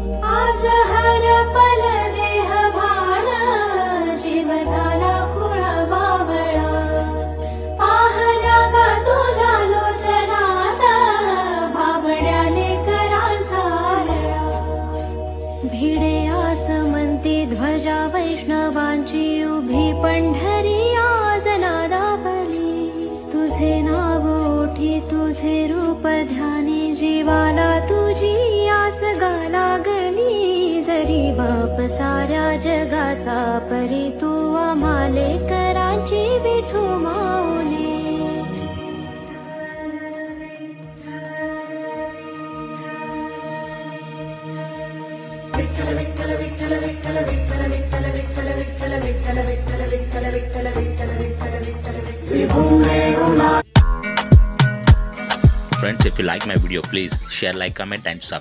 आज हरपल देह भान, जीव झाला कुळा बावळा. पाहल्या गा तुझ्या लोचनात, भाबड्या लेकरांचा लळा. भिडे आसमंती ध्वजा वैष्णवांची उभी, पंढरी आज नादावली. तुझे नाव ओठी तुझे रूप ध्यानी, जीवाला तुझी आस गा लागली. जरी बाप साऱ्या जगाचा परी, तू आम्हाले करांची विठू माऊली. Vitthal Vitthal Vitthal Vitthal Vitthal Vitthal Vitthal Vitthal Vitthal Vitthal Vitthal Vitthal Vitthal Vitthal Vitthal Vitthal. Friends, if you like my video, please share, like, comment and subscribe.